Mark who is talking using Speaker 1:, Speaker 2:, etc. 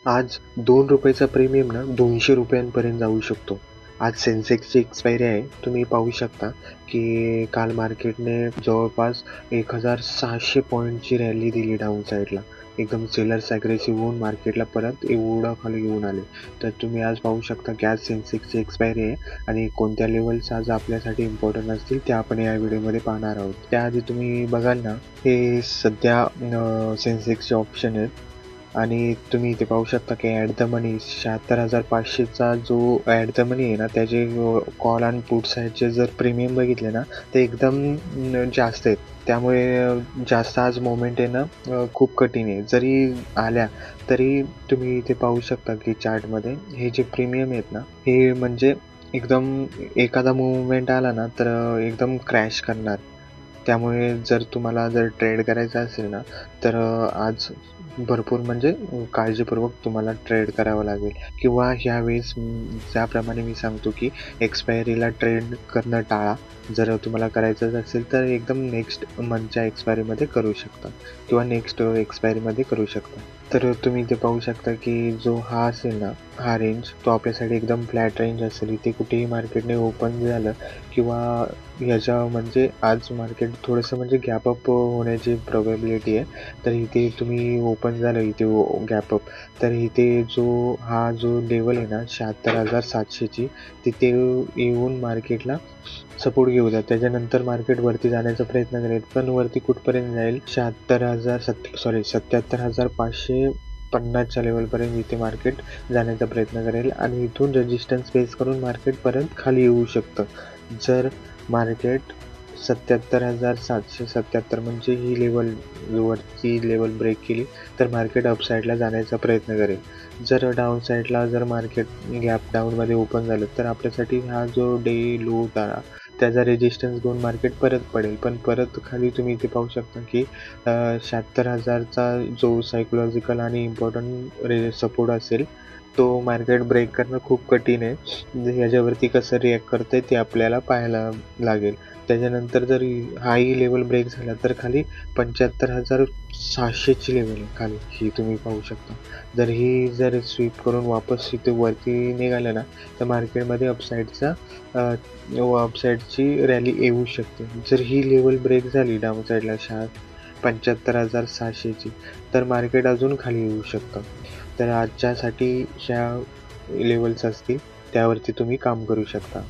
Speaker 1: आज ₹2चा प्रीमियम ना ₹200 जाऊ शकतो. आज सेन्सेक्सची एक्सपायरी आहे. तुम्ही पाहू शकता, की काल मार्केटने जवळपास 1600 पॉइंटची रॅली दिली डाउन साइडला. एकदम सेलर्स अग्रेसिव्ह होऊन मार्केटला परत एवढं खाली घेऊन आले. तर तुम्ही आज पाहू शकता, की आज सेन्सेक्सची एक्सपायरी आहे आणि कोणत्या लेव्हल्स आज आपल्यासाठी इम्पॉर्टंट असतील ते आपण या व्हिडिओमध्ये पाहणार आहोत. त्याआधी तुम्ही बघाल ना, हे सध्या सेन्सेक्सचे ऑप्शन आहेत. आणि तुम्ही इथे पाहू शकता की ॲट द मनी 76,500चा जो ॲट द मनी आहे ना, त्याचे कॉल आणि पुट साईडचे जर प्रीमियम बघितले ना, ते एकदम जास्त आहेत. त्यामुळे जास्त आज मोमेंट येणं खूप कठीण आहे. जरी आल्या तरी तुम्ही इथे पाहू शकता की चार्टमध्ये हे जे प्रीमियम आहेत ना, हे म्हणजे एकदम एखादा मूव्हमेंट आला ना, तर एकदम क्रॅश करणार. त्यामुळे जर तुम्हाला ट्रेड करायचं असेल ना, तर आज भरपूर म्हणजे काळजीपूर्वक तुम्हाला ट्रेड करावं लागेल किंवा ह्यावेळेस ज्याप्रमाणे मी सांगतो की एक्सपायरीला ट्रेड करणं टाळा. जर तुम्हाला करायचंच असेल तर एकदम नेक्स्ट मंथच्या एक्सपायरीमध्ये करू शकता किंवा नेक्स्ट एक्सपायरीमध्ये करू शकता. तर तुम्ही इथे पाहू शकता की जो हा असेल ना, हा रेंज तो आपल्यासाठी एकदम फ्लॅट रेंज असेल. इथे कुठेही मार्केटने ओपन झालं किंवा ह्याच्या म्हणजे आज मार्केट थोडंसं म्हणजे गॅप अप होण्याची प्रोबॅबिलिटी आहे. तर इथे तुम्ही ओपन झालं इथे गॅप अप, तर इथे हा जो लेवल आहे ना 76,700ची, तिथे येऊन मार्केटला सपोर्ट घेऊ द्या. त्याच्यानंतर मार्केट वरती जाण्याचा प्रयत्न करेल. पण वरती कुठपर्यंत जाईल? 77,550च्या लेवलपर्यंत इथे मार्केट जाण्याचा प्रयत्न करेल आणि इथून रेजिस्टन्स फेस करून मार्केट परत खाली येऊ शकतं. जर मार्केट 77,777 म्हणजे ही वरची लेवल ब्रेक केली तर मार्केट अपसाईडला जाण्याचा प्रयत्न करेल. जर डाऊन साईडला मार्केट गॅप डाऊनमध्ये ओपन झालं तर आपल्यासाठी हा जो डे लो होता त्याचा रेजिस्टन्स घेऊन मार्केट परत पडेल. पण परत खाली तुम्ही इथे पाहू शकता की 76,000चा जो सायकोलॉजिकल आणि इम्पॉर्टंट सपोर्ट असेल, तो मार्केट ब्रेक करणं खूप कठीण आहे. याच्यावरती कसं रिॲक्ट करतंय ते आपल्याला पाहायला लागेल. त्याच्यानंतर जर हाही लेवल ब्रेक झाला तर खाली 75,600ची लेवल आहे खाली, ही तुम्ही पाहू शकता. जर स्वीप करून वापस इथे वरती निघालं ना, तर मार्केटमध्ये अपसाईडची रॅली येऊ शकते. जर ही लेवल ब्रेक झाली डाऊन साईडला 75,600ची, तर मार्केट अजून खाली येऊ शकतं. तर आजच्यासाठी ह्या लेवल्स असतील, त्यावरती तुम्ही काम करू शकता.